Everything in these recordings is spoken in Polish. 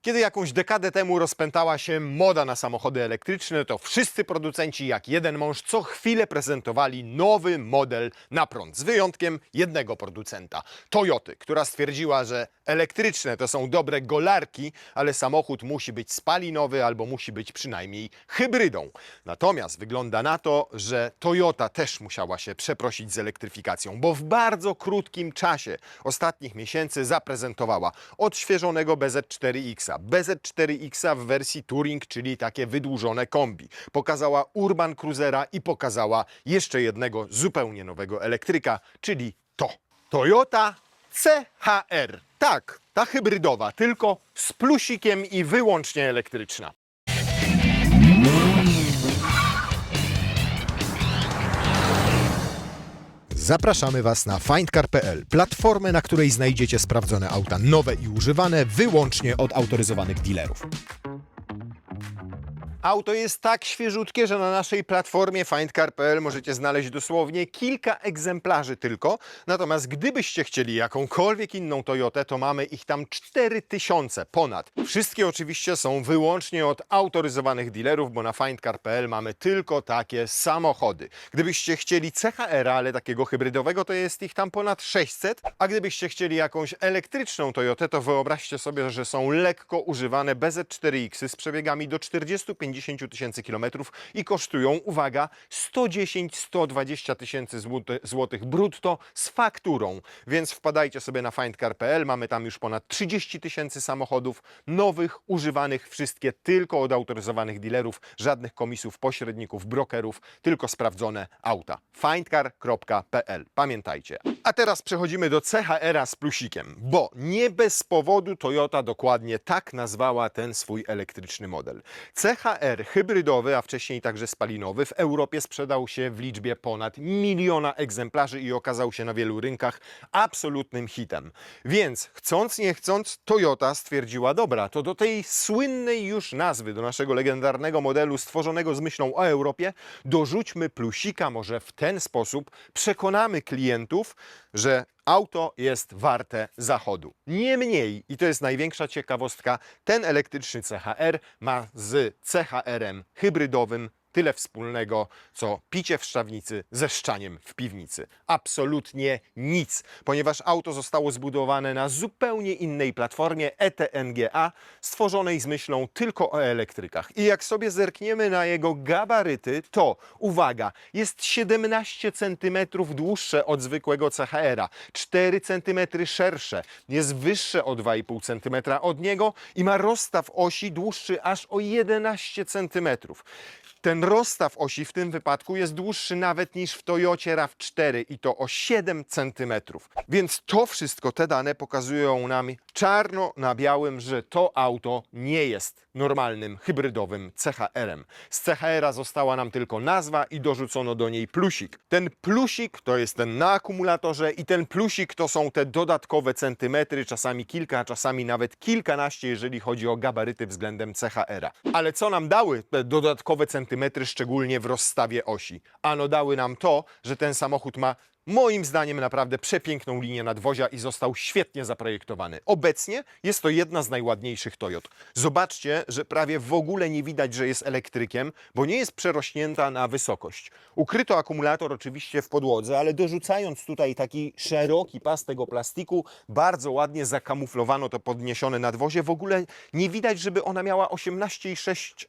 Kiedy jakąś dekadę temu rozpętała się moda na samochody elektryczne, to wszyscy producenci jak jeden mąż co chwilę prezentowali nowy model na prąd, z wyjątkiem jednego producenta, Toyoty, która stwierdziła, że elektryczne to są dobre golarki, ale samochód musi być spalinowy albo musi być przynajmniej hybrydą. Natomiast wygląda na to, że Toyota też musiała się przeprosić z elektryfikacją, bo w bardzo krótkim czasie ostatnich miesięcy zaprezentowała odświeżonego BZ4X, BZ4X w wersji Touring, czyli takie wydłużone kombi. Pokazała Urban Cruisera i pokazała jeszcze jednego zupełnie nowego elektryka, czyli to. Toyota CHR. Tak, ta hybrydowa, tylko z plusikiem i wyłącznie elektryczna. Zapraszamy Was na findcar.pl, platformę, na której znajdziecie sprawdzone auta nowe i używane wyłącznie od autoryzowanych dealerów. Auto jest tak świeżutkie, że na naszej platformie findcar.pl możecie znaleźć dosłownie kilka egzemplarzy tylko. Natomiast gdybyście chcieli jakąkolwiek inną Toyotę, to mamy ich tam 4000 ponad. Wszystkie oczywiście są wyłącznie od autoryzowanych dealerów, bo na findcar.pl mamy tylko takie samochody. Gdybyście chcieli CHR-a, ale takiego hybrydowego, to jest ich tam ponad 600. A gdybyście chcieli jakąś elektryczną Toyotę, to wyobraźcie sobie, że są lekko używane BZ4X z przebiegami do 40-50 tysięcy kilometrów i kosztują, uwaga, 110-120 tysięcy złotych brutto z fakturą. Więc wpadajcie sobie na findcar.pl, mamy tam już ponad 30 tysięcy samochodów, nowych, używanych, wszystkie tylko od autoryzowanych dealerów, żadnych komisów, pośredników, brokerów, tylko sprawdzone auta. findcar.pl. Pamiętajcie. A teraz przechodzimy do CHR-a z plusikiem, bo nie bez powodu Toyota dokładnie tak nazwała ten swój elektryczny model. CHR hybrydowy, a wcześniej także spalinowy, w Europie sprzedał się w liczbie ponad 1 miliona egzemplarzy i okazał się na wielu rynkach absolutnym hitem. Więc chcąc nie chcąc, Toyota stwierdziła, dobra, to do tej słynnej już nazwy, do naszego legendarnego modelu stworzonego z myślą o Europie, dorzućmy plusika, może w ten sposób przekonamy klientów, że auto jest warte zachodu. Niemniej, i to jest największa ciekawostka, ten elektryczny CHR ma z CHR-em hybrydowym tyle wspólnego, co picie w szczawnicy ze szczaniem w piwnicy. Absolutnie nic, ponieważ auto zostało zbudowane na zupełnie innej platformie ETNGA, stworzonej z myślą tylko o elektrykach. I jak sobie zerkniemy na jego gabaryty, to, uwaga, jest 17 cm dłuższe od zwykłego CHR-a, 4 cm szersze, jest wyższe o 2,5 cm od niego i ma rozstaw osi dłuższy aż o 11 cm. Ten rozstaw osi w tym wypadku jest dłuższy nawet niż w Toyocie RAV4 i to o 7 cm. Więc to wszystko, te dane pokazują nam czarno na białym, że to auto nie jest normalnym hybrydowym CHR-em. Z CHR-a została nam tylko nazwa i dorzucono do niej plusik. Ten plusik to jest ten na akumulatorze i ten plusik to są te dodatkowe centymetry, czasami kilka, a czasami nawet kilkanaście, jeżeli chodzi o gabaryty względem CHR-a. Ale co nam dały te dodatkowe centymetry, szczególnie w rozstawie osi? Ano dały nam to, że ten samochód ma moim zdaniem naprawdę przepiękną linię nadwozia i został świetnie zaprojektowany. Obecnie jest to jedna z najładniejszych Toyot. Zobaczcie, że prawie w ogóle nie widać, że jest elektrykiem, bo nie jest przerośnięta na wysokość. Ukryto akumulator oczywiście w podłodze, ale dorzucając tutaj taki szeroki pas tego plastiku, bardzo ładnie zakamuflowano to podniesione nadwozie. W ogóle nie widać, żeby ona miała 18,6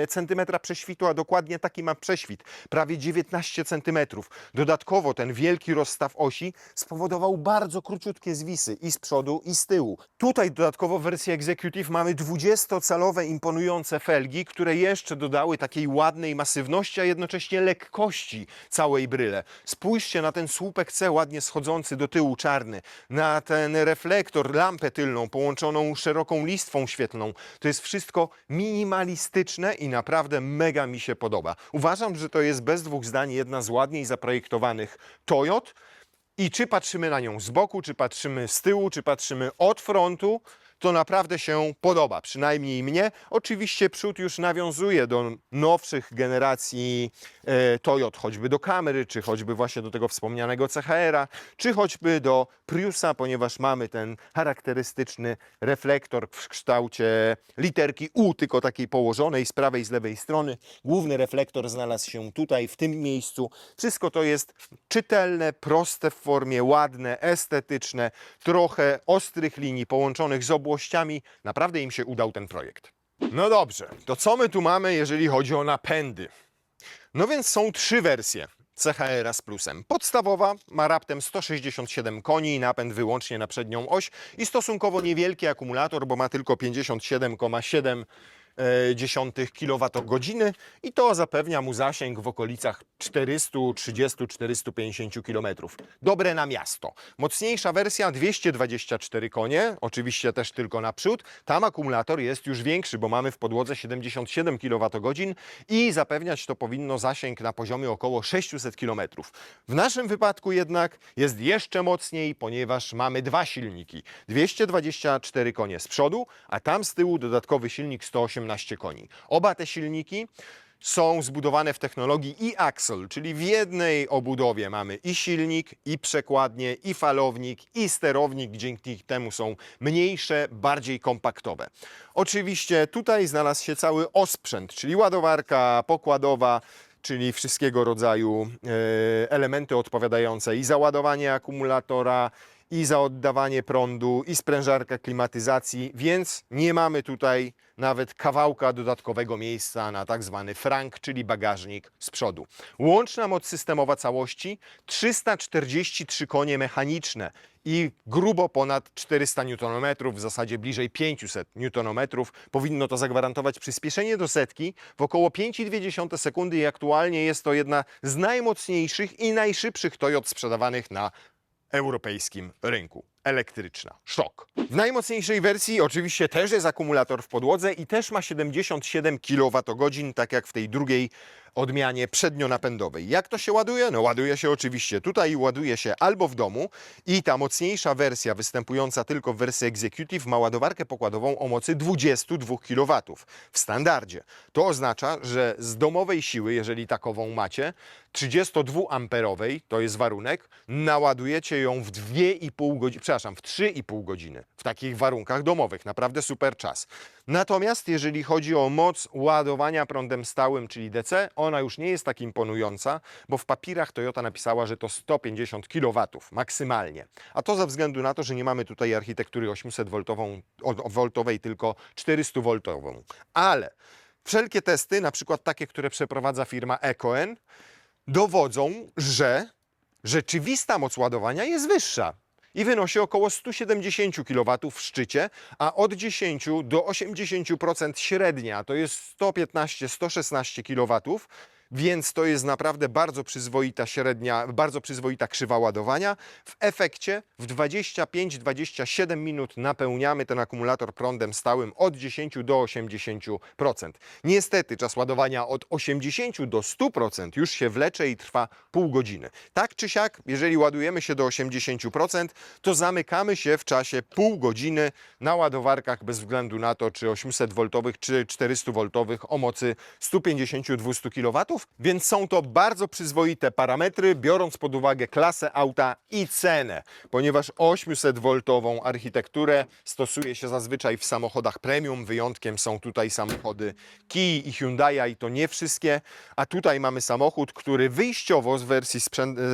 cm prześwitu, a dokładnie taki ma prześwit, prawie 19 cm. Dodatkowo ten wielki rozstaw osi spowodował bardzo króciutkie zwisy i z przodu, i z tyłu. Tutaj dodatkowo w wersji Executive mamy 20-calowe imponujące felgi, które jeszcze dodały takiej ładnej masywności, a jednocześnie lekkości całej bryle. Spójrzcie na ten słupek C ładnie schodzący do tyłu czarny, na ten reflektor, lampę tylną połączoną szeroką listwą świetlną. To jest wszystko minimalistyczne i naprawdę mega mi się podoba. Uważam, że to jest bez dwóch zdań jedna z ładniej zaprojektowanych Toyot i czy patrzymy na nią z boku, czy patrzymy z tyłu, czy patrzymy od frontu, to naprawdę się podoba, przynajmniej mnie. Oczywiście przód już nawiązuje do nowszych generacji Toyot, choćby do Camry, czy choćby właśnie do tego wspomnianego CHR-a, czy choćby do Priusa, ponieważ mamy ten charakterystyczny reflektor w kształcie literki U, tylko takiej położonej z prawej i z lewej strony. Główny reflektor znalazł się tutaj, w tym miejscu. Wszystko to jest czytelne, proste w formie, ładne, estetyczne, trochę ostrych linii połączonych z obłościami. Naprawdę im się udał ten projekt. No dobrze, to co my tu mamy, jeżeli chodzi o napędy? No więc są trzy wersje CHR-a z plusem. Podstawowa ma raptem 167 koni, napęd wyłącznie na przednią oś i stosunkowo niewielki akumulator, bo ma tylko 57,7 kWh i to zapewnia mu zasięg w okolicach 430-450 km. Dobre na miasto. Mocniejsza wersja 224 konie, oczywiście też tylko naprzód. Tam akumulator jest już większy, bo mamy w podłodze 77 kWh i zapewniać to powinno zasięg na poziomie około 600 km. W naszym wypadku jednak jest jeszcze mocniej, ponieważ mamy dwa silniki. 224 konie z przodu, a tam z tyłu dodatkowy silnik 118 koni. Oba te silniki są zbudowane w technologii e-axle, czyli w jednej obudowie mamy i silnik, i przekładnię, i falownik, i sterownik, dzięki temu są mniejsze, bardziej kompaktowe. Oczywiście tutaj znalazł się cały osprzęt, czyli ładowarka pokładowa, czyli wszystkiego rodzaju elementy odpowiadające i za ładowanie akumulatora, i za oddawanie prądu, i sprężarka klimatyzacji, więc nie mamy tutaj nawet kawałka dodatkowego miejsca na tak zwany frank, czyli bagażnik z przodu. Łączna moc systemowa całości 343 konie mechaniczne i grubo ponad 400 Nm, w zasadzie bliżej 500 Nm. Powinno to zagwarantować przyspieszenie do setki w około 5,2 sekundy i aktualnie jest to jedna z najmocniejszych i najszybszych Toyot sprzedawanych na europejskim rynku. Elektryczna. Szok. W najmocniejszej wersji oczywiście też jest akumulator w podłodze i też ma 77 kWh, tak jak w tej drugiej odmianie przednionapędowej. Jak to się ładuje? No ładuje się oczywiście tutaj, ładuje się albo w domu i ta mocniejsza wersja występująca tylko w wersji Executive ma ładowarkę pokładową o mocy 22 kW w standardzie. To oznacza, że z domowej siły, jeżeli takową macie, 32-amperowej, to jest warunek, naładujecie ją w 2,5 godziny, przepraszam, w 3,5 godziny w takich warunkach domowych. Naprawdę super czas. Natomiast jeżeli chodzi o moc ładowania prądem stałym, czyli DC, ona już nie jest tak imponująca, bo w papierach Toyota napisała, że to 150 kW maksymalnie. A to ze względu na to, że nie mamy tutaj architektury 800-woltowej, tylko 400-woltową. Ale wszelkie testy, na przykład takie, które przeprowadza firma EcoEn, dowodzą, że rzeczywista moc ładowania jest wyższa i wynosi około 170 kW w szczycie, a od 10 do 80% średnia to jest 115-116 kW, więc to jest naprawdę bardzo przyzwoita średnia, bardzo przyzwoita krzywa ładowania. W efekcie w 25-27 minut napełniamy ten akumulator prądem stałym od 10 do 80%. Niestety czas ładowania od 80 do 100% już się wlecze i trwa pół godziny. Tak czy siak, jeżeli ładujemy się do 80%, to zamykamy się w czasie pół godziny na ładowarkach bez względu na to, czy 800V, czy 400V o mocy 150-200 kW. Więc są to bardzo przyzwoite parametry, biorąc pod uwagę klasę auta i cenę, ponieważ 800-woltową architekturę stosuje się zazwyczaj w samochodach premium. Wyjątkiem są tutaj samochody Kia i Hyundai i to nie wszystkie, a tutaj mamy samochód, który wyjściowo z wersji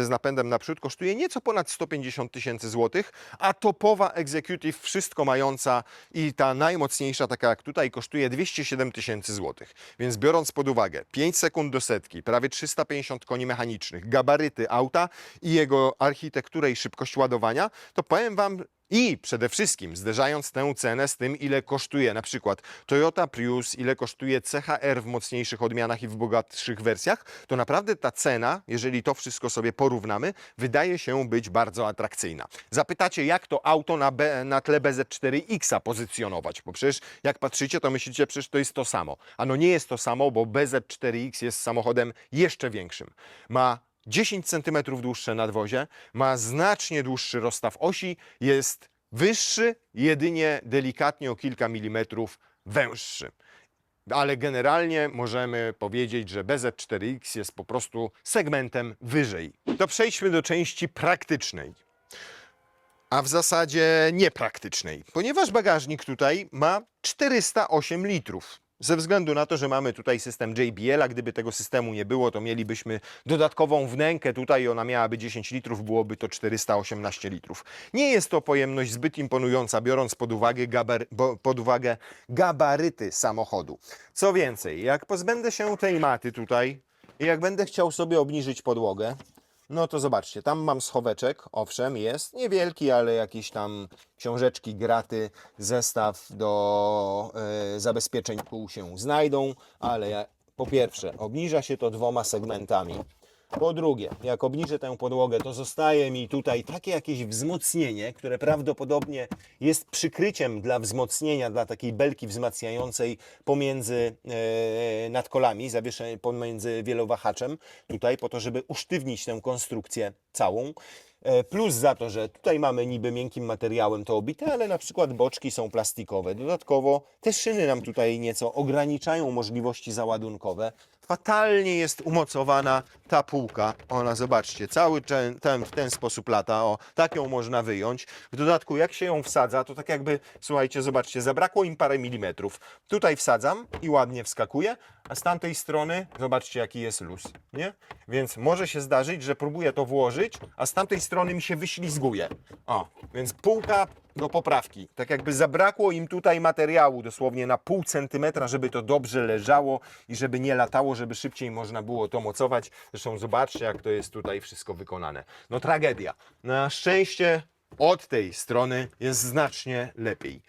z napędem naprzód kosztuje nieco ponad 150 000 złotych, a topowa Executive, wszystko mająca i ta najmocniejsza, taka jak tutaj, kosztuje 207 000 złotych. Więc biorąc pod uwagę 5 sekund do setki, prawie 350 koni mechanicznych, gabaryty auta i jego architekturę i szybkość ładowania, to powiem Wam, i przede wszystkim zderzając tę cenę z tym, ile kosztuje na przykład Toyota Prius, ile kosztuje CHR w mocniejszych odmianach i w bogatszych wersjach, to naprawdę ta cena, jeżeli to wszystko sobie porównamy, wydaje się być bardzo atrakcyjna. Zapytacie, jak to auto na tle BZ4X pozycjonować, bo przecież jak patrzycie, to myślicie, przecież to jest to samo. Ano nie jest to samo, bo BZ4X jest samochodem jeszcze większym. Ma 10 cm dłuższe nadwozie, ma znacznie dłuższy rozstaw osi, jest wyższy, jedynie delikatnie o kilka milimetrów węższy. Ale generalnie możemy powiedzieć, że BZ4X jest po prostu segmentem wyżej. To przejdźmy do części praktycznej, a w zasadzie niepraktycznej, ponieważ bagażnik tutaj ma 408 litrów. Ze względu na to, że mamy tutaj system JBL, a gdyby tego systemu nie było, to mielibyśmy dodatkową wnękę tutaj, ona miałaby 10 litrów, byłoby to 418 litrów. Nie jest to pojemność zbyt imponująca, biorąc pod uwagę gabaryty samochodu. Co więcej, jak pozbędę się tej maty tutaj i jak będę chciał sobie obniżyć podłogę, no to zobaczcie, tam mam schoweczek, owszem, jest niewielki, ale jakieś tam książeczki, graty, zestaw do zabezpieczeń kół się znajdą, ale po pierwsze obniża się to 2 segmentami. Po drugie, jak obniżę tę podłogę, to zostaje mi tutaj takie jakieś wzmocnienie, które prawdopodobnie jest przykryciem dla wzmocnienia, dla takiej belki wzmacniającej pomiędzy nadkolami, pomiędzy wielowahaczem, tutaj po to, żeby usztywnić tę konstrukcję całą. Plus za to, że tutaj mamy niby miękkim materiałem to obite, ale na przykład boczki są plastikowe. Dodatkowo te szyny nam tutaj nieco ograniczają możliwości załadunkowe. Fatalnie jest umocowana ta półka. Ona, zobaczcie, cały w ten sposób lata. O, tak ją można wyjąć. W dodatku, jak się ją wsadza, to tak jakby, słuchajcie, zobaczcie, zabrakło im parę milimetrów. Tutaj wsadzam i ładnie wskakuje, a z tamtej strony, zobaczcie, jaki jest luz, nie? Więc może się zdarzyć, że próbuję to włożyć, a z tamtej strony mi się wyślizguje. O, więc półka do poprawki. Tak jakby zabrakło im tutaj materiału, dosłownie na pół centymetra, żeby to dobrze leżało i żeby nie latało, żeby szybciej można było to mocować. Zresztą zobaczcie, jak to jest tutaj wszystko wykonane. No tragedia. Na szczęście od tej strony jest znacznie lepiej.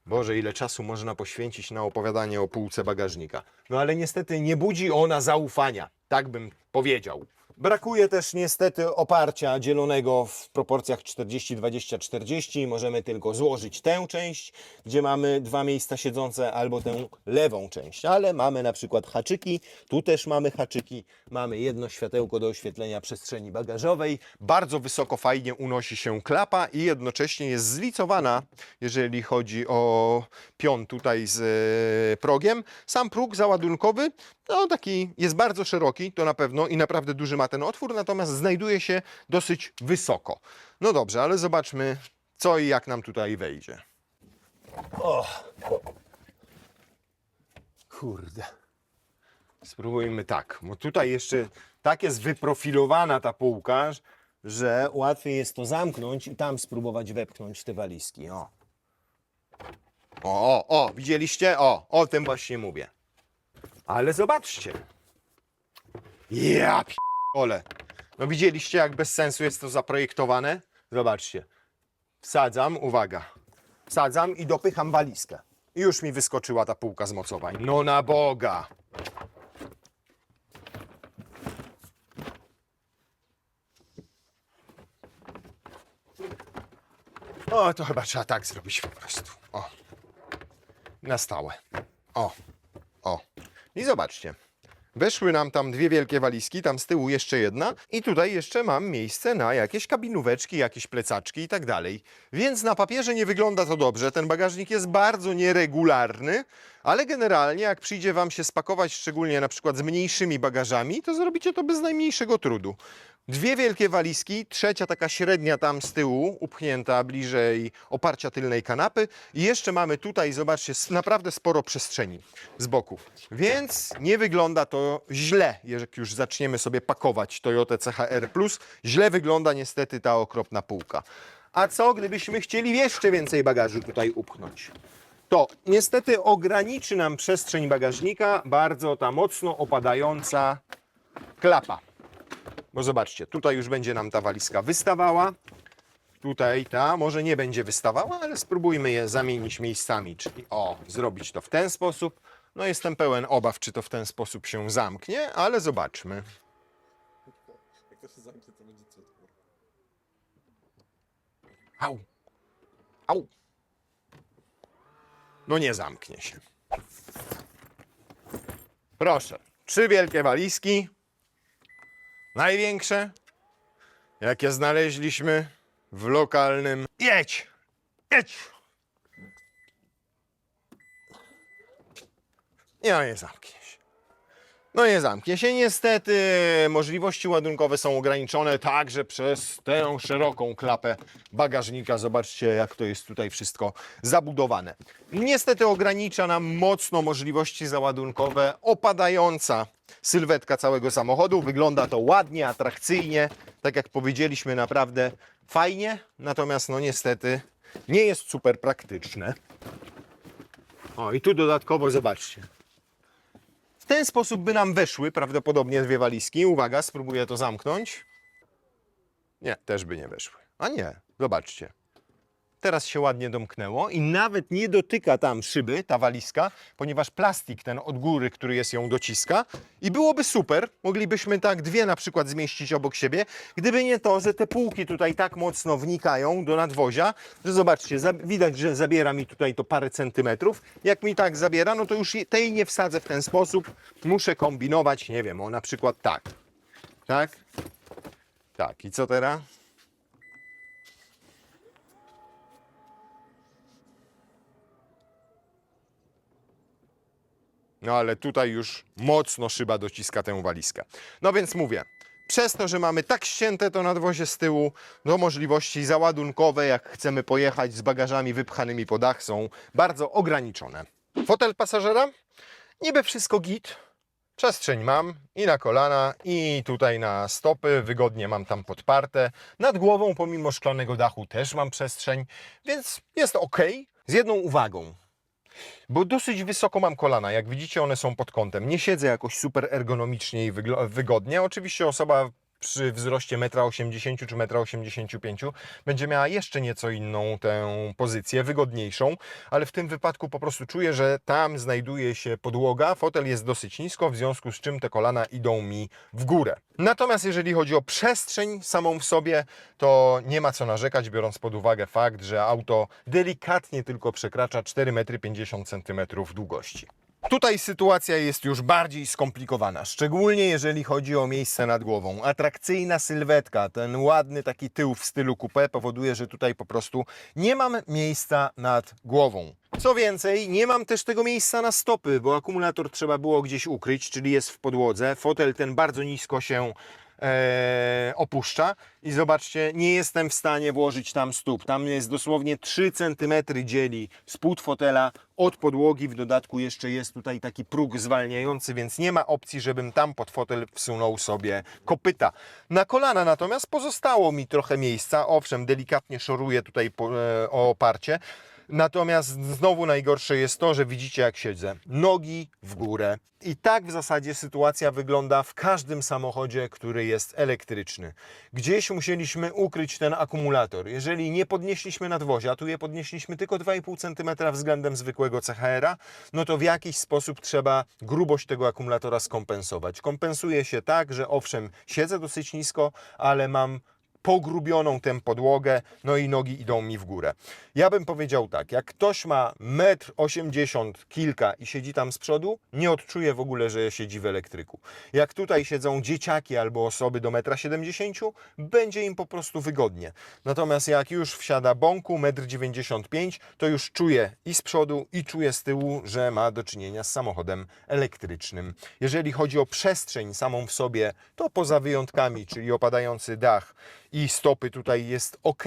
Boże, ile czasu można poświęcić na opowiadanie o półce bagażnika. No ale niestety nie budzi ona zaufania, tak bym powiedział. Brakuje też niestety oparcia dzielonego w proporcjach 40-20-40. Możemy tylko złożyć tę część, gdzie mamy 2 miejsca siedzące, albo tę lewą część. Ale mamy na przykład haczyki, tu też mamy haczyki. Mamy jedno światełko do oświetlenia przestrzeni bagażowej. Bardzo wysoko, fajnie unosi się klapa i jednocześnie jest zlicowana, jeżeli chodzi o pion tutaj z progiem. Sam próg załadunkowy, no taki jest bardzo szeroki, to na pewno, i naprawdę duży ma ten otwór, natomiast znajduje się dosyć wysoko. No dobrze, ale zobaczmy, co i jak nam tutaj wejdzie. O! Kurde. Spróbujmy tak, bo tutaj jeszcze tak jest wyprofilowana ta półka, że łatwiej jest to zamknąć i tam spróbować wepchnąć te walizki. O, widzieliście? O tym właśnie mówię. Ale zobaczcie. Ja p***ole. No widzieliście, jak bez sensu jest to zaprojektowane? Zobaczcie. Wsadzam, uwaga. Wsadzam i dopycham walizkę. I już mi wyskoczyła ta półka z mocowań. No na Boga. O, to chyba trzeba tak zrobić po prostu. O. Na stałe. O. I zobaczcie. Weszły nam tam 2 wielkie walizki, tam z tyłu jeszcze jedna i tutaj jeszcze mam miejsce na jakieś kabinóweczki, jakieś plecaczki i tak dalej. Więc na papierze nie wygląda to dobrze, ten bagażnik jest bardzo nieregularny, ale generalnie jak przyjdzie Wam się spakować, szczególnie na przykład z mniejszymi bagażami, to zrobicie to bez najmniejszego trudu. 2 wielkie walizki, trzecia taka średnia tam z tyłu, upchnięta bliżej oparcia tylnej kanapy i jeszcze mamy tutaj, zobaczcie, naprawdę sporo przestrzeni z boku. Więc nie wygląda to źle, jak już zaczniemy sobie pakować Toyotę CHR+. Źle wygląda niestety ta okropna półka. A co, gdybyśmy chcieli jeszcze więcej bagażu tutaj upchnąć? To niestety ograniczy nam przestrzeń bagażnika bardzo ta mocno opadająca klapa. Bo zobaczcie, tutaj już będzie nam ta walizka wystawała. Tutaj ta może nie będzie wystawała, ale spróbujmy je zamienić miejscami. Czyli zrobić to w ten sposób. No jestem pełen obaw, czy to w ten sposób się zamknie, ale zobaczmy. Jak to się zamknie, to będzie cud. Au. No nie zamknie się. Proszę, 3 wielkie walizki. Największe, jakie znaleźliśmy w lokalnym. Jedź! Jedź! Nie zamknie się. No nie zamknie się. Niestety możliwości ładunkowe są ograniczone także przez tę szeroką klapę bagażnika. Zobaczcie, jak to jest tutaj wszystko zabudowane. Niestety ogranicza nam mocno możliwości załadunkowe opadająca sylwetka całego samochodu. Wygląda to ładnie, atrakcyjnie. Tak jak powiedzieliśmy, naprawdę fajnie. Natomiast no niestety nie jest super praktyczne. O, i tu dodatkowo zobaczcie. W ten sposób by nam weszły prawdopodobnie dwie walizki. Uwaga, spróbuję to zamknąć. Nie, też by nie weszły. A nie, zobaczcie. Teraz się ładnie domknęło i nawet nie dotyka tam szyby, ta walizka, ponieważ plastik ten od góry, który jest, ją dociska. I byłoby super, moglibyśmy tak dwie na przykład zmieścić obok siebie, gdyby nie to, że te półki tutaj tak mocno wnikają do nadwozia, że zobaczcie, widać, że zabiera mi tutaj to parę centymetrów. Jak mi tak zabiera, no to już tej nie wsadzę w ten sposób. Muszę kombinować, nie wiem, o na przykład tak. Tak? Tak, i co teraz? No ale tutaj już mocno szyba dociska tę walizkę. No więc mówię, przez to, że mamy tak ścięte to nadwozie z tyłu, no możliwości załadunkowe, jak chcemy pojechać z bagażami wypchanymi po dach, są bardzo ograniczone. Fotel pasażera? Niby wszystko git. Przestrzeń mam i na kolana, i tutaj na stopy, wygodnie mam tam podparte. Nad głową, pomimo szklanego dachu, też mam przestrzeń, więc jest ok. Z jedną uwagą. Bo dosyć wysoko mam kolana, jak widzicie one są pod kątem. Nie siedzę jakoś super ergonomicznie i wygodnie. Oczywiście osoba przy wzroście 1,80 m czy 1,85 m będzie miała jeszcze nieco inną tę pozycję, wygodniejszą, ale w tym wypadku po prostu czuję, że tam znajduje się podłoga, fotel jest dosyć nisko, w związku z czym te kolana idą mi w górę. Natomiast jeżeli chodzi o przestrzeń samą w sobie, to nie ma co narzekać, biorąc pod uwagę fakt, że auto delikatnie tylko przekracza 4,50 m długości. Tutaj sytuacja jest już bardziej skomplikowana, szczególnie jeżeli chodzi o miejsce nad głową. Atrakcyjna sylwetka, ten ładny taki tył w stylu coupé powoduje, że tutaj po prostu nie mam miejsca nad głową. Co więcej, nie mam też tego miejsca na stopy, bo akumulator trzeba było gdzieś ukryć, czyli jest w podłodze. Fotel ten bardzo nisko się opuszcza i zobaczcie, nie jestem w stanie włożyć tam stóp. Tam jest dosłownie 3 cm dzieli spód fotela od podłogi. W dodatku jeszcze jest tutaj taki próg zwalniający, więc nie ma opcji, żebym tam pod fotel wsunął sobie kopyta. Na kolana natomiast pozostało mi trochę miejsca. Owszem, delikatnie szoruję tutaj o oparcie. Natomiast znowu najgorsze jest to, że widzicie jak siedzę. Nogi w górę. I tak w zasadzie sytuacja wygląda w każdym samochodzie, który jest elektryczny. Gdzieś musieliśmy ukryć ten akumulator. Jeżeli nie podnieśliśmy nadwozia, tu je podnieśliśmy tylko 2,5 cm względem zwykłego CHR-a, no to w jakiś sposób trzeba grubość tego akumulatora skompensować. Kompensuje się tak, że owszem, siedzę dosyć nisko, ale mam pogrubioną tę podłogę, no i nogi idą mi w górę. Ja bym powiedział tak, jak ktoś ma 1,80 m kilka i siedzi tam z przodu, nie odczuje w ogóle, że siedzi w elektryku. Jak tutaj siedzą dzieciaki albo osoby do 1,70 m, będzie im po prostu wygodnie. Natomiast jak już wsiada bąku 1,95 m, to już czuje i z przodu, i czuje z tyłu, że ma do czynienia z samochodem elektrycznym. Jeżeli chodzi o przestrzeń samą w sobie, to poza wyjątkami, czyli opadający dach i stopy, tutaj jest ok.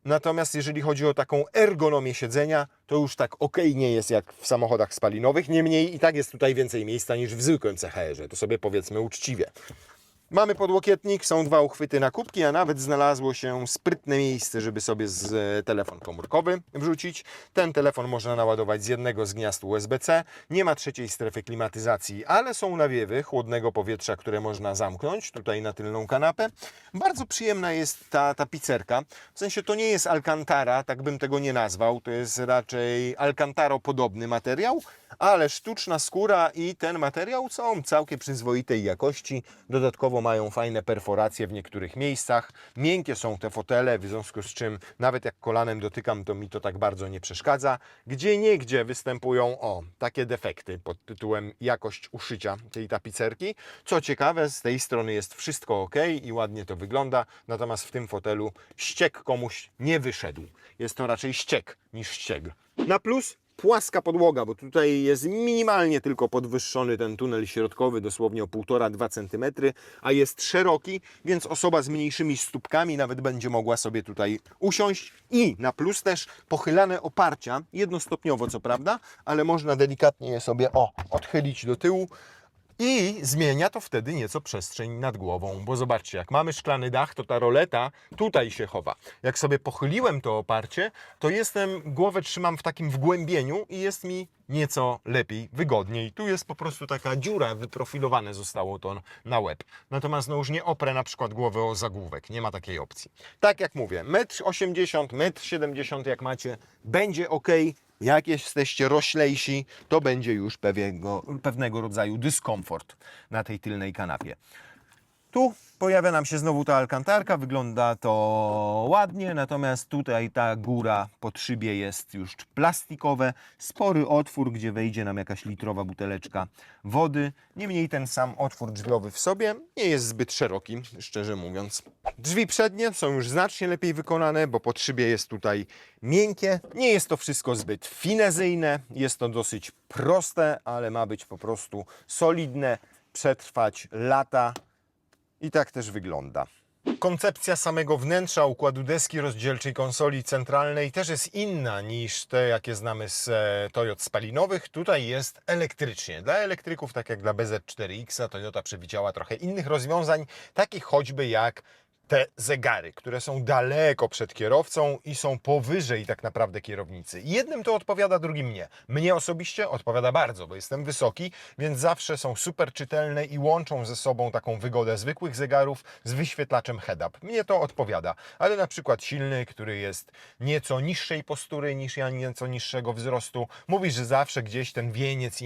Natomiast jeżeli chodzi o taką ergonomię siedzenia, to już tak ok nie jest jak w samochodach spalinowych. Niemniej i tak jest tutaj więcej miejsca niż w zwykłym CHR-ze. To sobie powiedzmy uczciwie. Mamy podłokietnik, są dwa uchwyty na kubki, a nawet znalazło się sprytne miejsce, żeby sobie telefon komórkowy wrzucić. Ten telefon można naładować z jednego z gniazd USB-C. Nie ma trzeciej strefy klimatyzacji, ale są nawiewy chłodnego powietrza, które można zamknąć tutaj na tylną kanapę. Bardzo przyjemna jest ta tapicerka. W sensie to nie jest Alcantara, tak bym tego nie nazwał. To jest raczej Alcantaro-podobny materiał, ale sztuczna skóra i ten materiał są całkiem przyzwoitej jakości. Dodatkowo tylko mają fajne perforacje w niektórych miejscach. Miękkie są te fotele, w związku z czym nawet jak kolanem dotykam, to mi to tak bardzo nie przeszkadza. Gdzieniegdzie występują takie defekty pod tytułem jakość uszycia tej tapicerki. Co ciekawe, z tej strony jest wszystko ok i ładnie to wygląda, natomiast w tym fotelu ściek komuś nie wyszedł. Jest to raczej ściek niż ścieg. Na plus płaska podłoga, bo tutaj jest minimalnie tylko podwyższony ten tunel środkowy, dosłownie o 1,5-2 cm, a jest szeroki, więc osoba z mniejszymi stópkami nawet będzie mogła sobie tutaj usiąść. I na plus też pochylane oparcia, jednostopniowo co prawda, ale można delikatnie je sobie odchylić do tyłu. I zmienia to wtedy nieco przestrzeń nad głową, bo zobaczcie, jak mamy szklany dach, to ta roleta tutaj się chowa. Jak sobie pochyliłem to oparcie, to głowę trzymam w takim wgłębieniu i jest mi nieco lepiej, wygodniej. Tu jest po prostu taka dziura, wyprofilowane zostało to na łeb. Natomiast no już nie oprę na przykład głowy o zagłówek, nie ma takiej opcji. Tak jak mówię, 1,80 m, 1,70 m jak macie, będzie ok. Jak jesteście roślejsi, to będzie już pewnego rodzaju dyskomfort na tej tylnej kanapie. Tu pojawia nam się znowu ta alkantarka, wygląda to ładnie, natomiast tutaj ta góra pod szybie jest już plastikowe, spory otwór, gdzie wejdzie nam jakaś litrowa buteleczka wody. Niemniej ten sam otwór drzwiowy w sobie nie jest zbyt szeroki, szczerze mówiąc. Drzwi przednie są już znacznie lepiej wykonane, bo pod szybie jest tutaj miękkie. Nie jest to wszystko zbyt finezyjne, jest to dosyć proste, ale ma być po prostu solidne, przetrwać lata. I tak też wygląda. Koncepcja samego wnętrza układu deski rozdzielczej konsoli centralnej też jest inna niż te, jakie znamy z Toyot spalinowych. Tutaj jest elektrycznie. Dla elektryków, tak jak dla BZ4X, Toyota przewidziała trochę innych rozwiązań, takich choćby jak te zegary, które są daleko przed kierowcą i są powyżej tak naprawdę kierownicy. Jednym to odpowiada, drugim nie. Mnie osobiście odpowiada bardzo, bo jestem wysoki, więc zawsze są super czytelne i łączą ze sobą taką wygodę zwykłych zegarów z wyświetlaczem head-up. Mnie to odpowiada, ale na przykład silny, który jest nieco niższej postury niż ja, nieco niższego wzrostu, mówi, że zawsze gdzieś ten wieniec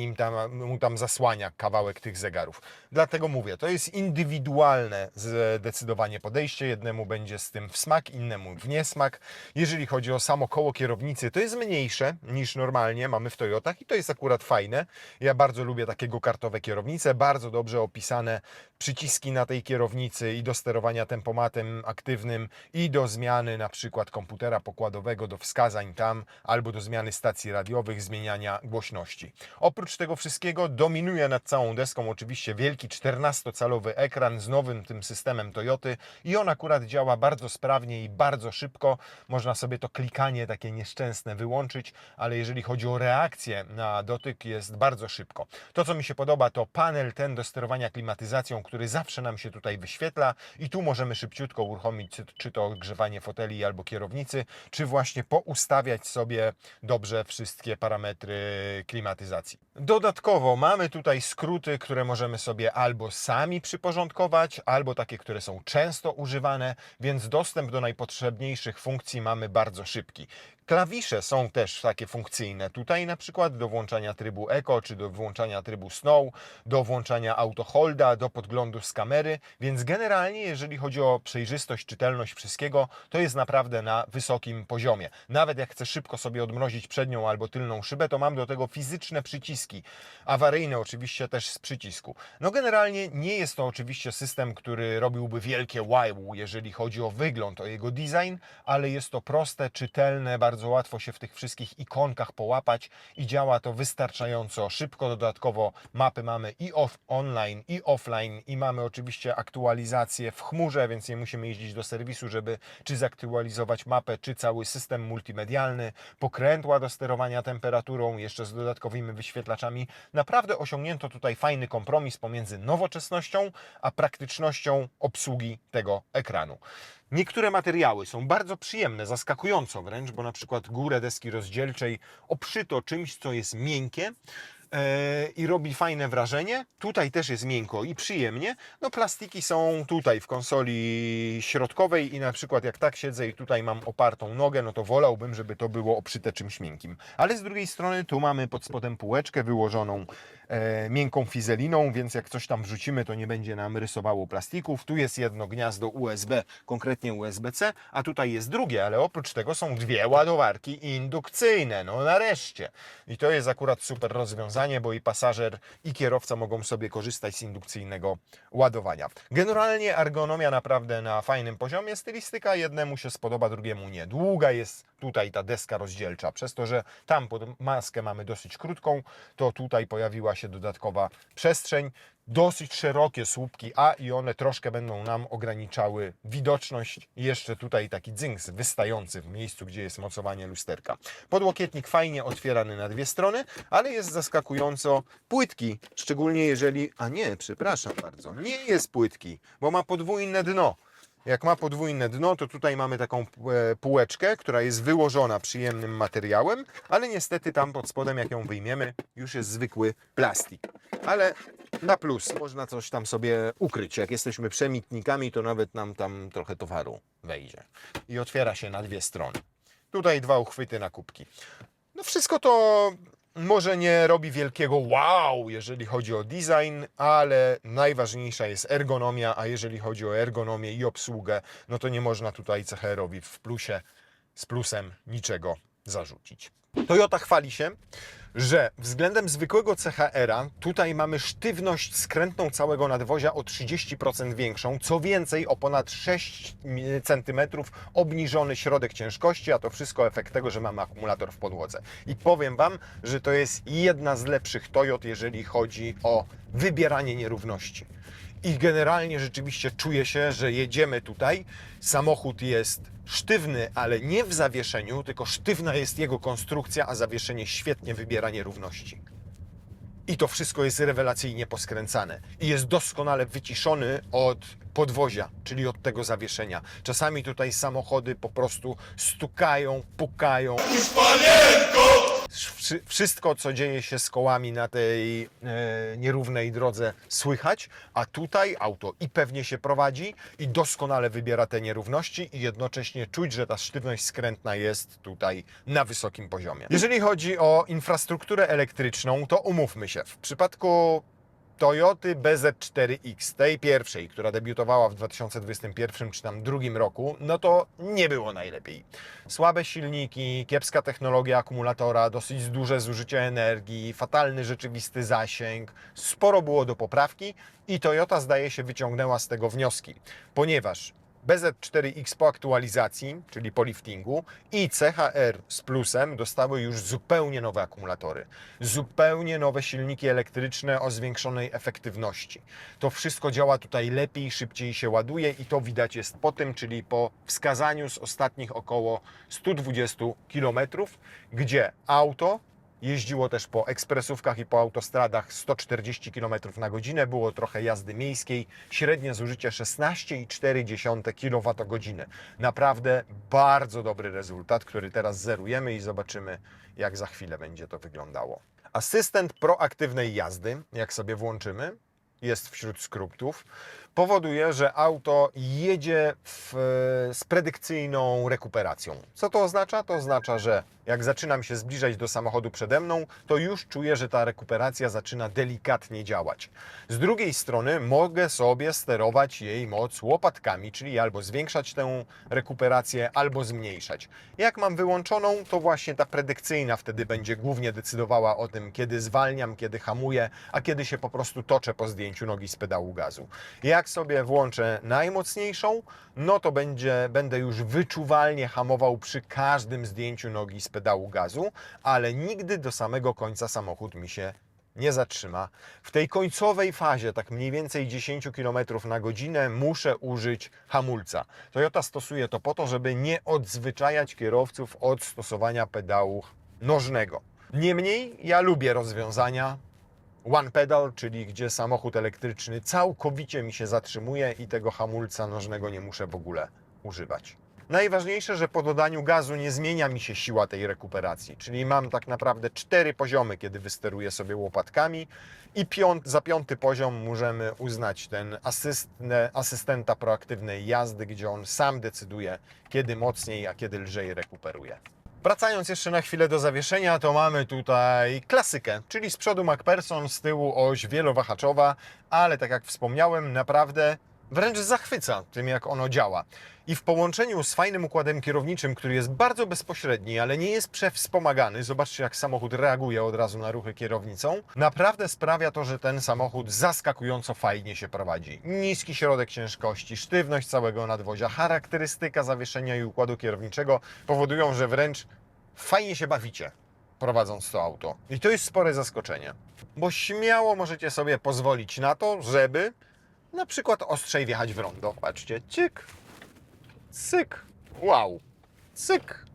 mu tam zasłania kawałek tych zegarów. Dlatego mówię, to jest indywidualne zdecydowanie podejście. Jednemu będzie z tym w smak, innemu w niesmak. Jeżeli chodzi o samo koło kierownicy, to jest mniejsze niż normalnie mamy w Toyotach i to jest akurat fajne. Ja bardzo lubię takie go-kartowe kierownice, bardzo dobrze opisane przyciski na tej kierownicy i do sterowania tempomatem aktywnym i do zmiany na przykład komputera pokładowego, do wskazań tam, albo do zmiany stacji radiowych, zmieniania głośności. Oprócz tego wszystkiego dominuje nad całą deską oczywiście wielki 14-calowy ekran z nowym tym systemem Toyoty i on akurat działa bardzo sprawnie i bardzo szybko. Można sobie to klikanie takie nieszczęsne wyłączyć, ale jeżeli chodzi o reakcję na dotyk, jest bardzo szybko. To, co mi się podoba, to panel ten do sterowania klimatyzacją, który zawsze nam się tutaj wyświetla i tu możemy szybciutko uruchomić czy to ogrzewanie foteli albo kierownicy, czy właśnie poustawiać sobie dobrze wszystkie parametry klimatyzacji. Dodatkowo mamy tutaj skróty, które możemy sobie albo sami przyporządkować, albo takie, które są często używane, więc dostęp do najpotrzebniejszych funkcji mamy bardzo szybki. Klawisze są też takie funkcyjne. Tutaj na przykład do włączania trybu Eco, czy do włączania trybu Snow, do włączania autoholda, do podglądu z kamery, więc generalnie jeżeli chodzi o przejrzystość, czytelność wszystkiego, to jest naprawdę na wysokim poziomie. Nawet jak chcę szybko sobie odmrozić przednią albo tylną szybę, to mam do tego fizyczne przyciski. Awaryjne oczywiście też z przycisku. No generalnie nie jest to oczywiście system, który robiłby wielkie wow, jeżeli chodzi o wygląd, o jego design, ale jest to proste, czytelne, bardzo łatwo się w tych wszystkich ikonkach połapać i działa to wystarczająco szybko. Dodatkowo mapy mamy i online, i offline i mamy oczywiście aktualizację w chmurze, więc nie musimy jeździć do serwisu, żeby czy zaktualizować mapę, czy cały system multimedialny, pokrętła do sterowania temperaturą, jeszcze z dodatkowymi wyświetlaczami. Naprawdę osiągnięto tutaj fajny kompromis pomiędzy nowoczesnością a praktycznością obsługi tego ekranu. Niektóre materiały są bardzo przyjemne, zaskakująco wręcz, bo na przykład górę deski rozdzielczej obszyto czymś, co jest miękkie i robi fajne wrażenie. Tutaj też jest miękko i przyjemnie. No plastiki są tutaj w konsoli środkowej i na przykład jak tak siedzę i tutaj mam opartą nogę, no to wolałbym, żeby to było obszyte czymś miękkim. Ale z drugiej strony tu mamy pod spodem półeczkę wyłożoną miękką fizeliną, więc jak coś tam wrzucimy, to nie będzie nam rysowało plastików. Tu jest jedno gniazdo USB, konkretnie USB-C, a tutaj jest drugie, ale oprócz tego są dwie ładowarki indukcyjne. No nareszcie. I to jest akurat super rozwiązanie, bo i pasażer, i kierowca mogą sobie korzystać z indukcyjnego ładowania. Generalnie ergonomia naprawdę na fajnym poziomie. Stylistyka jednemu się spodoba, drugiemu nie. Długa jest tutaj ta deska rozdzielcza. Przez to, że tam pod maskę mamy dosyć krótką, to tutaj pojawiła się dodatkowa przestrzeń. Dosyć szerokie słupki, a i one troszkę będą nam ograniczały widoczność. I jeszcze tutaj taki dzynks wystający w miejscu, gdzie jest mocowanie lusterka. Podłokietnik fajnie otwierany na dwie strony, ale jest zaskakująco płytki, szczególnie jeżeli... A nie, przepraszam bardzo, nie jest płytki, bo ma podwójne dno. Jak ma podwójne dno, to tutaj mamy taką półeczkę, która jest wyłożona przyjemnym materiałem, ale niestety tam pod spodem, jak ją wyjmiemy, już jest zwykły plastik. Ale na plus, można coś tam sobie ukryć. Jak jesteśmy przemitnikami, to nawet nam tam trochę towaru wejdzie. I otwiera się na dwie strony. Tutaj dwa uchwyty na kubki. No wszystko to może nie robi wielkiego wow, jeżeli chodzi o design, ale najważniejsza jest ergonomia, a jeżeli chodzi o ergonomię i obsługę, no to nie można tutaj CHR-owi z plusem niczego zarzucić. Toyota chwali się, że względem zwykłego CHR-a tutaj mamy sztywność skrętną całego nadwozia o 30% większą, co więcej o ponad 6 cm obniżony środek ciężkości, a to wszystko efekt tego, że mamy akumulator w podłodze. I powiem Wam, że to jest jedna z lepszych Toyot, jeżeli chodzi o wybieranie nierówności. I generalnie rzeczywiście czuję się, że jedziemy tutaj, samochód jest sztywny, ale nie w zawieszeniu, tylko sztywna jest jego konstrukcja, a zawieszenie świetnie wybiera nierówności. I to wszystko jest rewelacyjnie poskręcane i jest doskonale wyciszony od podwozia, czyli od tego zawieszenia. Czasami tutaj samochody po prostu stukają, pukają. Wszystko, co dzieje się z kołami na tej nierównej drodze, słychać, a tutaj auto i pewnie się prowadzi i doskonale wybiera te nierówności i jednocześnie czuć, że ta sztywność skrętna jest tutaj na wysokim poziomie. Jeżeli chodzi o infrastrukturę elektryczną, to umówmy się, w przypadku Toyoty BZ4X, tej pierwszej, która debiutowała w 2021 czy tam drugim roku, no to nie było najlepiej. Słabe silniki, kiepska technologia akumulatora, dosyć duże zużycie energii, fatalny rzeczywisty zasięg, sporo było do poprawki i Toyota zdaje się wyciągnęła z tego wnioski, ponieważ BZ4X po aktualizacji, czyli po liftingu i CHR z plusem dostały już zupełnie nowe akumulatory, zupełnie nowe silniki elektryczne o zwiększonej efektywności. To wszystko działa tutaj lepiej, szybciej się ładuje i to widać jest po tym, czyli po wskazaniu z ostatnich około 120 km, gdzie auto jeździło też po ekspresówkach i po autostradach 140 km na godzinę, było trochę jazdy miejskiej, średnie zużycie 16,4 kWh. Naprawdę bardzo dobry rezultat, który teraz zerujemy i zobaczymy, jak za chwilę będzie to wyglądało. Asystent proaktywnej jazdy, jak sobie włączymy, jest wśród skrótów, powoduje, że auto jedzie z predykcyjną rekuperacją. Co to oznacza? To oznacza, że jak zaczynam się zbliżać do samochodu przede mną, to już czuję, że ta rekuperacja zaczyna delikatnie działać. Z drugiej strony mogę sobie sterować jej moc łopatkami, czyli albo zwiększać tę rekuperację, albo zmniejszać. Jak mam wyłączoną, to właśnie ta predykcyjna wtedy będzie głównie decydowała o tym, kiedy zwalniam, kiedy hamuję, a kiedy się po prostu toczę po zdjęciu nogi z pedału gazu. Jak sobie włączę najmocniejszą, no to będę już wyczuwalnie hamował przy każdym zdjęciu nogi z pedału gazu, ale nigdy do samego końca samochód mi się nie zatrzyma. W tej końcowej fazie, tak mniej więcej 10 km na godzinę, muszę użyć hamulca. Toyota stosuje to po to, żeby nie odzwyczajać kierowców od stosowania pedału nożnego. Niemniej ja lubię rozwiązania one pedal, czyli gdzie samochód elektryczny całkowicie mi się zatrzymuje i tego hamulca nożnego nie muszę w ogóle używać. Najważniejsze, że po dodaniu gazu nie zmienia mi się siła tej rekuperacji, czyli mam tak naprawdę 4 poziomy, kiedy wysteruję sobie łopatkami i za 5. poziom możemy uznać ten asystenta proaktywnej jazdy, gdzie on sam decyduje, kiedy mocniej, a kiedy lżej rekuperuje. Wracając jeszcze na chwilę do zawieszenia, to mamy tutaj klasykę, czyli z przodu MacPherson, z tyłu oś wielowahaczowa, ale tak jak wspomniałem, naprawdę wręcz zachwyca tym, jak ono działa. I w połączeniu z fajnym układem kierowniczym, który jest bardzo bezpośredni, ale nie jest przewspomagany, zobaczcie jak samochód reaguje od razu na ruchy kierownicą, naprawdę sprawia to, że ten samochód zaskakująco fajnie się prowadzi. Niski środek ciężkości, sztywność całego nadwozia, charakterystyka zawieszenia i układu kierowniczego powodują, że wręcz fajnie się bawicie prowadząc to auto. I to jest spore zaskoczenie, bo śmiało możecie sobie pozwolić na to, żeby na przykład ostrzej wjechać w rondo. Patrzcie, cyk, cyk, wow, cyk.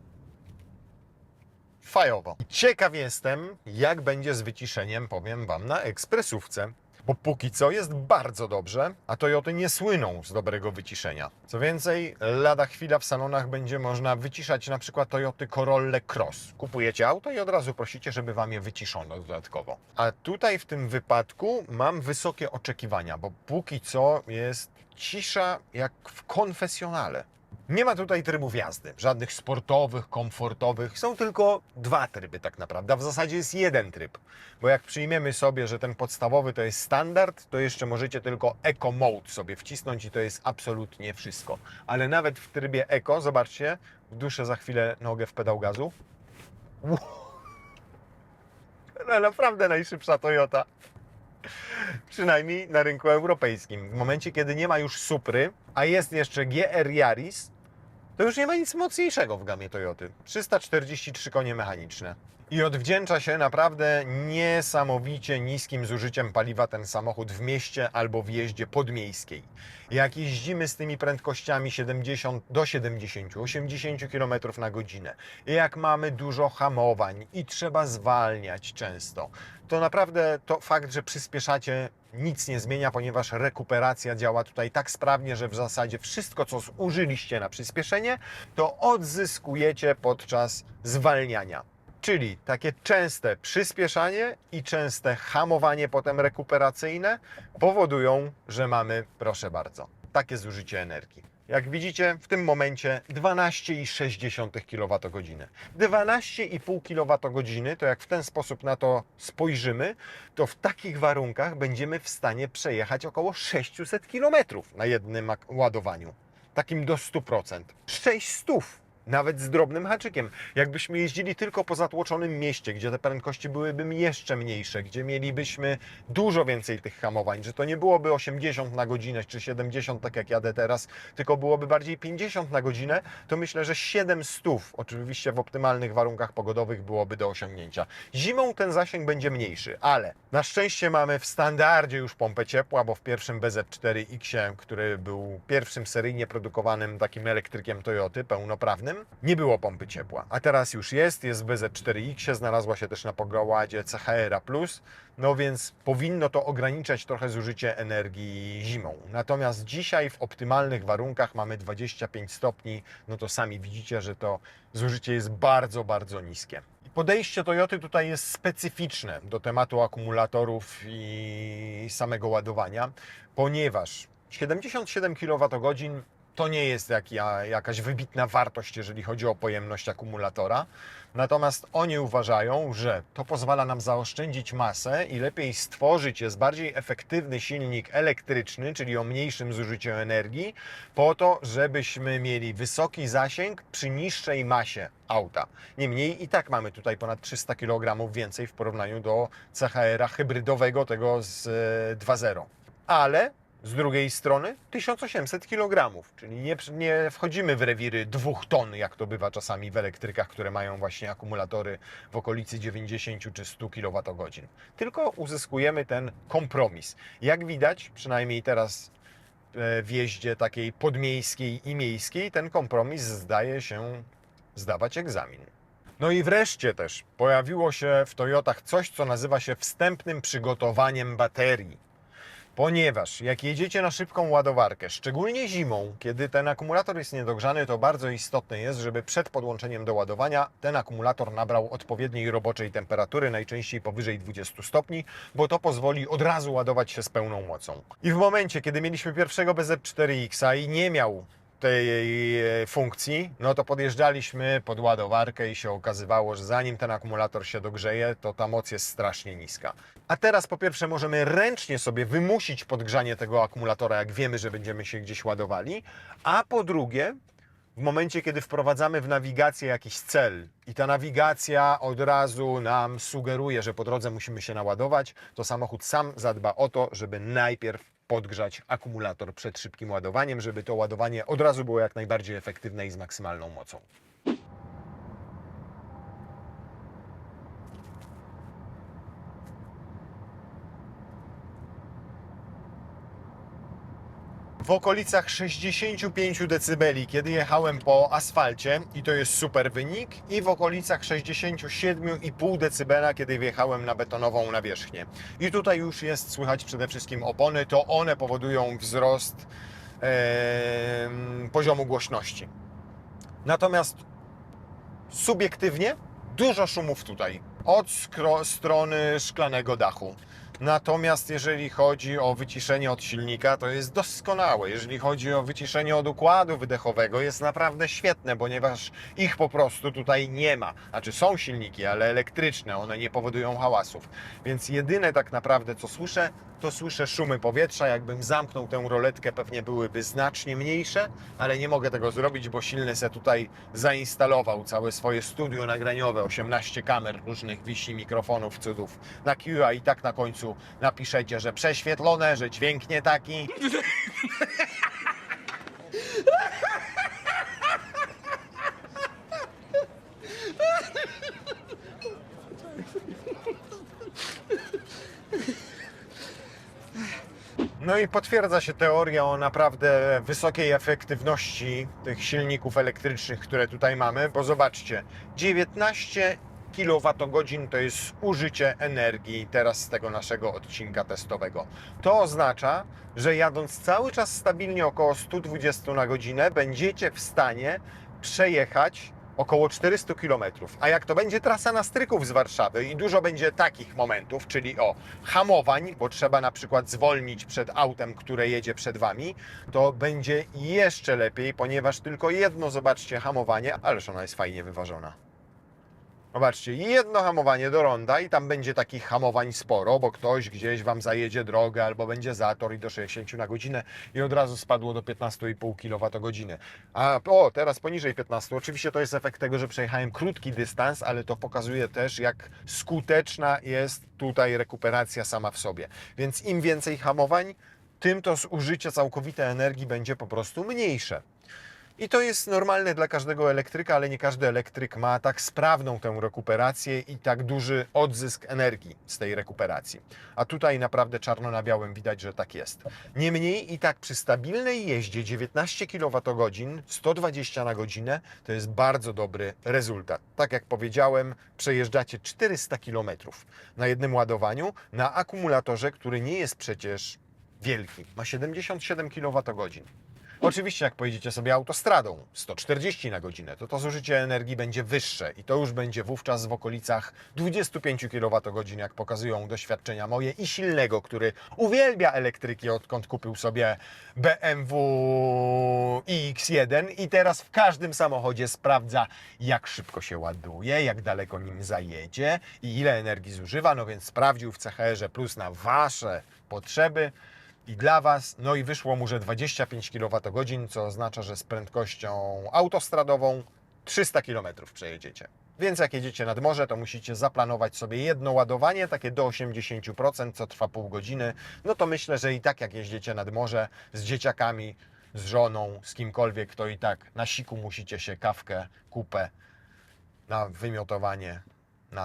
Fajowo. Ciekaw jestem, jak będzie z wyciszeniem, powiem Wam, na ekspresówce. Bo póki co jest bardzo dobrze, a Toyoty nie słyną z dobrego wyciszenia. Co więcej, lada chwila w salonach będzie można wyciszać na przykład Toyoty Corolla Cross. Kupujecie auto i od razu prosicie, żeby Wam je wyciszono dodatkowo. A tutaj w tym wypadku mam wysokie oczekiwania, bo póki co jest cisza jak w konfesjonale. Nie ma tutaj trybów jazdy, żadnych sportowych, komfortowych. Są tylko dwa tryby tak naprawdę, a w zasadzie jest jeden tryb. Bo jak przyjmiemy sobie, że ten podstawowy to jest standard, to jeszcze możecie tylko Eco Mode sobie wcisnąć i to jest absolutnie wszystko. Ale nawet w trybie Eco, zobaczcie, wduszę za chwilę nogę w pedał gazu. No, naprawdę najszybsza Toyota. Przynajmniej na rynku europejskim. W momencie, kiedy nie ma już Supry, a jest jeszcze GR Yaris, to już nie ma nic mocniejszego w gamie Toyoty. 343 konie mechaniczne. I odwdzięcza się naprawdę niesamowicie niskim zużyciem paliwa ten samochód w mieście albo w jeździe podmiejskiej. Jak jeździmy z tymi prędkościami 70 do 70, 80 km na godzinę, jak mamy dużo hamowań i trzeba zwalniać często, to naprawdę to fakt, że przyspieszacie, nic nie zmienia, ponieważ rekuperacja działa tutaj tak sprawnie, że w zasadzie wszystko, co zużyliście na przyspieszenie, to odzyskujecie podczas zwalniania. Czyli takie częste przyspieszanie i częste hamowanie potem rekuperacyjne powodują, że mamy, proszę bardzo, takie zużycie energii. Jak widzicie, w tym momencie 12,6 kWh. 12,5 kWh, to jak w ten sposób na to spojrzymy, to w takich warunkach będziemy w stanie przejechać około 600 km na jednym ładowaniu. Takim do 100%. 600! Nawet z drobnym haczykiem. Jakbyśmy jeździli tylko po zatłoczonym mieście, gdzie te prędkości byłyby jeszcze mniejsze, gdzie mielibyśmy dużo więcej tych hamowań, że to nie byłoby 80 na godzinę czy 70, tak jak jadę teraz, tylko byłoby bardziej 50 na godzinę, to myślę, że 700, oczywiście w optymalnych warunkach pogodowych, byłoby do osiągnięcia. Zimą ten zasięg będzie mniejszy, ale na szczęście mamy w standardzie już pompę ciepła, bo w pierwszym BZ4X, który był pierwszym seryjnie produkowanym takim elektrykiem Toyoty, pełnoprawnym, nie było pompy ciepła, a teraz już jest w BZ4X, znalazła się też na pokładzie CHR+, no więc powinno to ograniczać trochę zużycie energii zimą. Natomiast dzisiaj w optymalnych warunkach mamy 25 stopni, no to sami widzicie, że to zużycie jest bardzo, bardzo niskie. I podejście Toyoty tutaj jest specyficzne do tematu akumulatorów i samego ładowania, ponieważ 77 kWh to nie jest jakaś wybitna wartość, jeżeli chodzi o pojemność akumulatora. Natomiast oni uważają, że to pozwala nam zaoszczędzić masę i lepiej stworzyć jest bardziej efektywny silnik elektryczny, czyli o mniejszym zużyciu energii, po to, żebyśmy mieli wysoki zasięg przy niższej masie auta. Niemniej i tak mamy tutaj ponad 300 kg więcej w porównaniu do CHR-a hybrydowego, tego z 2.0. Ale z drugiej strony 1800 kg, czyli nie wchodzimy w rewiry 2 ton, jak to bywa czasami w elektrykach, które mają właśnie akumulatory w okolicy 90 czy 100 kWh. Tylko uzyskujemy ten kompromis. Jak widać, przynajmniej teraz w jeździe takiej podmiejskiej i miejskiej, ten kompromis zdaje się zdawać egzamin. No i wreszcie też pojawiło się w Toyotach coś, co nazywa się wstępnym przygotowaniem baterii. Ponieważ jak jedziecie na szybką ładowarkę, szczególnie zimą, kiedy ten akumulator jest niedogrzany, to bardzo istotne jest, żeby przed podłączeniem do ładowania ten akumulator nabrał odpowiedniej roboczej temperatury, najczęściej powyżej 20 stopni, bo to pozwoli od razu ładować się z pełną mocą. I w momencie, kiedy mieliśmy pierwszego BZ4X i nie miał tej funkcji, no to podjeżdżaliśmy pod ładowarkę i się okazywało, że zanim ten akumulator się dogrzeje, to ta moc jest strasznie niska. A teraz po pierwsze możemy ręcznie sobie wymusić podgrzanie tego akumulatora, jak wiemy, że będziemy się gdzieś ładowali, a po drugie, w momencie, kiedy wprowadzamy w nawigację jakiś cel i ta nawigacja od razu nam sugeruje, że po drodze musimy się naładować, to samochód sam zadba o to, żeby najpierw podgrzać akumulator przed szybkim ładowaniem, żeby to ładowanie od razu było jak najbardziej efektywne i z maksymalną mocą. W okolicach 65 dB, kiedy jechałem po asfalcie i to jest super wynik, i w okolicach 67,5 dB, kiedy wjechałem na betonową nawierzchnię. I tutaj już jest słychać przede wszystkim opony, to one powodują wzrost poziomu głośności. Natomiast subiektywnie dużo szumów tutaj od strony szklanego dachu. Natomiast jeżeli chodzi o wyciszenie od silnika, to jest doskonałe. Jeżeli chodzi o wyciszenie od układu wydechowego, jest naprawdę świetne, ponieważ ich po prostu tutaj nie ma. Znaczy są silniki, ale elektryczne, one nie powodują hałasów. Więc jedyne tak naprawdę co słyszę, to słyszę szumy powietrza. Jakbym zamknął tę roletkę, pewnie byłyby znacznie mniejsze, ale nie mogę tego zrobić, bo silny se tutaj zainstalował całe swoje studio nagraniowe, 18 kamer różnych wisi, mikrofonów, cudów na Q, a i tak na końcu napiszecie, że prześwietlone, że dźwięk nie taki. No i potwierdza się teoria o naprawdę wysokiej efektywności tych silników elektrycznych, które tutaj mamy, bo zobaczcie, 19 kWh to jest użycie energii teraz z tego naszego odcinka testowego. To oznacza, że jadąc cały czas stabilnie około 120 na godzinę będziecie w stanie przejechać około 400 km. A jak to będzie trasa na Stryków z Warszawy i dużo będzie takich momentów, czyli hamowań, bo trzeba na przykład zwolnić przed autem, które jedzie przed Wami, to będzie jeszcze lepiej, ponieważ tylko jedno, zobaczcie, hamowanie, ależ ona jest fajnie wyważona. Zobaczcie, jedno hamowanie do ronda i tam będzie takich hamowań sporo, bo ktoś gdzieś Wam zajedzie drogę albo będzie zator i do 60 na godzinę i od razu spadło do 15,5 kWh. A teraz poniżej 15. Oczywiście to jest efekt tego, że przejechałem krótki dystans, ale to pokazuje też, jak skuteczna jest tutaj rekuperacja sama w sobie. Więc im więcej hamowań, tym to zużycie całkowite energii będzie po prostu mniejsze. I to jest normalne dla każdego elektryka, ale nie każdy elektryk ma tak sprawną tę rekuperację i tak duży odzysk energii z tej rekuperacji. A tutaj naprawdę czarno na białym widać, że tak jest. Niemniej i tak przy stabilnej jeździe 19 kWh, 120 na godzinę to jest bardzo dobry rezultat. Tak jak powiedziałem, przejeżdżacie 400 km na jednym ładowaniu na akumulatorze, który nie jest przecież wielki. Ma 77 kWh. Oczywiście, jak pojedziecie sobie autostradą 140 na godzinę, to zużycie energii będzie wyższe i to już będzie wówczas w okolicach 25 kWh, jak pokazują doświadczenia moje i silnego, który uwielbia elektryki, odkąd kupił sobie BMW iX1 i teraz w każdym samochodzie sprawdza, jak szybko się ładuje, jak daleko nim zajedzie i ile energii zużywa, no więc sprawdził w CHR Plus na Wasze potrzeby i dla Was, no i wyszło mu, że 25 kWh, co oznacza, że z prędkością autostradową 300 km przejedziecie. Więc jak jedziecie nad morze, to musicie zaplanować sobie jedno ładowanie, takie do 80%, co trwa pół godziny. No to myślę, że i tak jak jeździecie nad morze z dzieciakami, z żoną, z kimkolwiek, to i tak na siku musicie się kawkę, kupę na wymiotowanie,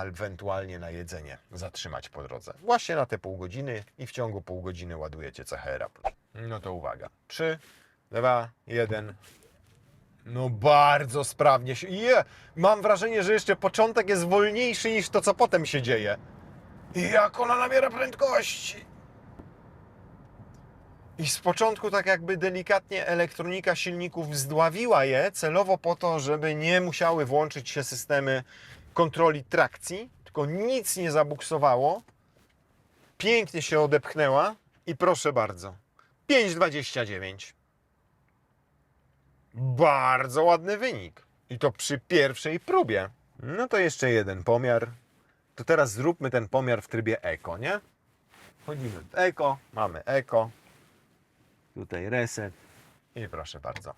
ewentualnie na jedzenie zatrzymać po drodze. Właśnie na te pół godziny i w ciągu pół godziny ładujecie CHR. No to uwaga. 3, 2, 1. No bardzo sprawnie się... Mam wrażenie, że jeszcze początek jest wolniejszy niż to, co potem się dzieje. Jak ona nabiera prędkości! I z początku tak jakby delikatnie elektronika silników zdławiła je celowo po to, żeby nie musiały włączyć się systemy kontroli trakcji, tylko nic nie zabuksowało, pięknie się odepchnęła i proszę bardzo, 5,29. Bardzo ładny wynik. I to przy pierwszej próbie. No to jeszcze jeden pomiar. To teraz zróbmy ten pomiar w trybie eko, nie? Wchodzimy w eko, mamy eko. Tutaj reset. I proszę bardzo.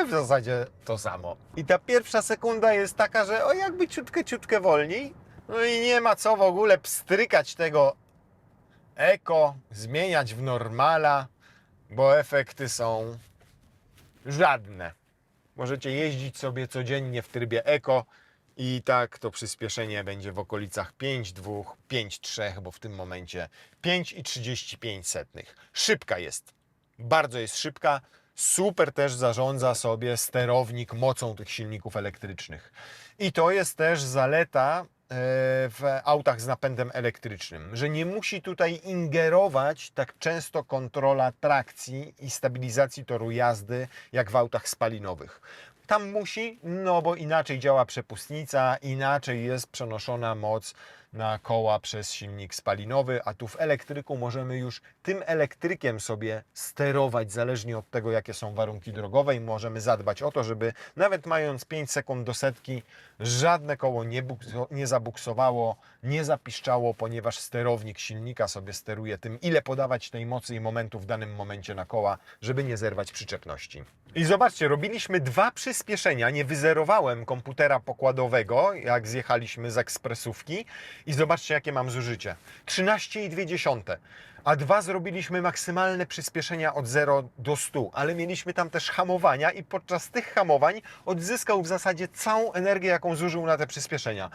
W zasadzie to samo. I ta pierwsza sekunda jest taka, że o jakby ciutkę wolniej. No i nie ma co w ogóle pstrykać tego eko, zmieniać w normala, bo efekty są żadne. Możecie jeździć sobie codziennie w trybie eko i tak to przyspieszenie będzie w okolicach 5,2, 5,3, bo w tym momencie 5,35. Szybka jest. Bardzo jest szybka. Super też zarządza sobie sterownik mocą tych silników elektrycznych. I to jest też zaleta w autach z napędem elektrycznym, że nie musi tutaj ingerować tak często kontrola trakcji i stabilizacji toru jazdy jak w autach spalinowych. Tam musi, no bo inaczej działa przepustnica, inaczej jest przenoszona moc na koła przez silnik spalinowy, a tu w elektryku możemy już tym elektrykiem sobie sterować zależnie od tego, jakie są warunki drogowe i możemy zadbać o to, żeby nawet mając 5 sekund do setki, żadne koło nie zabuksowało, nie zapiszczało, ponieważ sterownik silnika sobie steruje tym, ile podawać tej mocy i momentu w danym momencie na koła, żeby nie zerwać przyczepności. I zobaczcie, robiliśmy 2 przyspieszenia, nie wyzerowałem komputera pokładowego, jak zjechaliśmy z ekspresówki i zobaczcie, jakie mam zużycie. 13,2, a 2 zrobiliśmy maksymalne przyspieszenia od 0 do 100, ale mieliśmy tam też hamowania i podczas tych hamowań odzyskał w zasadzie całą energię, jaką zużył na te przyspieszenia.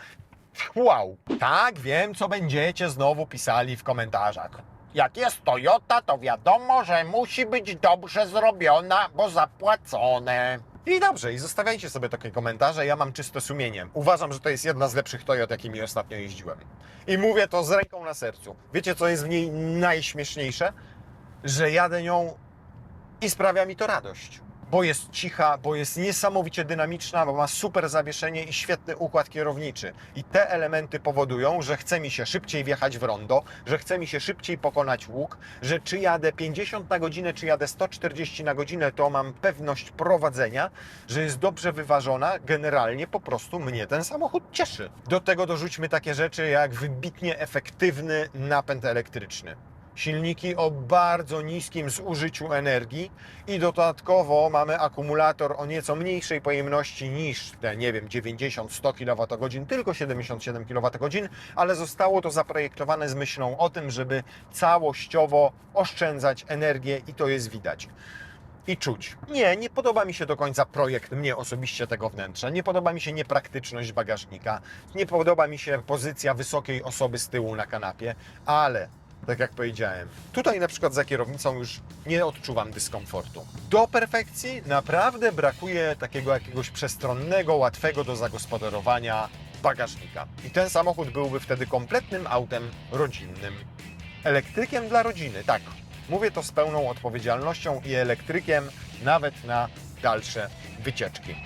Wow! Tak, wiem, co będziecie znowu pisali w komentarzach. Jak jest Toyota, to wiadomo, że musi być dobrze zrobiona, bo zapłacone. I dobrze, i zostawiajcie sobie takie komentarze, ja mam czyste sumienie. Uważam, że to jest jedna z lepszych Toyot, jakimi ostatnio jeździłem. I mówię to z ręką na sercu. Wiecie, co jest w niej najśmieszniejsze? Że jadę nią i sprawia mi to radość. Bo jest cicha, bo jest niesamowicie dynamiczna, bo ma super zawieszenie i świetny układ kierowniczy. I te elementy powodują, że chce mi się szybciej wjechać w rondo, że chce mi się szybciej pokonać łuk, że czy jadę 50 na godzinę, czy jadę 140 na godzinę, to mam pewność prowadzenia, że jest dobrze wyważona. Generalnie po prostu mnie ten samochód cieszy. Do tego dorzućmy takie rzeczy jak wybitnie efektywny napęd elektryczny. Silniki o bardzo niskim zużyciu energii i dodatkowo mamy akumulator o nieco mniejszej pojemności niż te, nie wiem, 90-100 kWh, tylko 77 kWh, ale zostało to zaprojektowane z myślą o tym, żeby całościowo oszczędzać energię i to jest widać. I czuć. Nie podoba mi się do końca projekt mnie osobiście tego wnętrza. Nie podoba mi się niepraktyczność bagażnika. Nie podoba mi się pozycja wysokiej osoby z tyłu na kanapie, ale tak jak powiedziałem, tutaj na przykład za kierownicą już nie odczuwam dyskomfortu. Do perfekcji naprawdę brakuje takiego jakiegoś przestronnego, łatwego do zagospodarowania bagażnika. I ten samochód byłby wtedy kompletnym autem rodzinnym. Elektrykiem dla rodziny, tak. Mówię to z pełną odpowiedzialnością i elektrykiem nawet na dalsze wycieczki.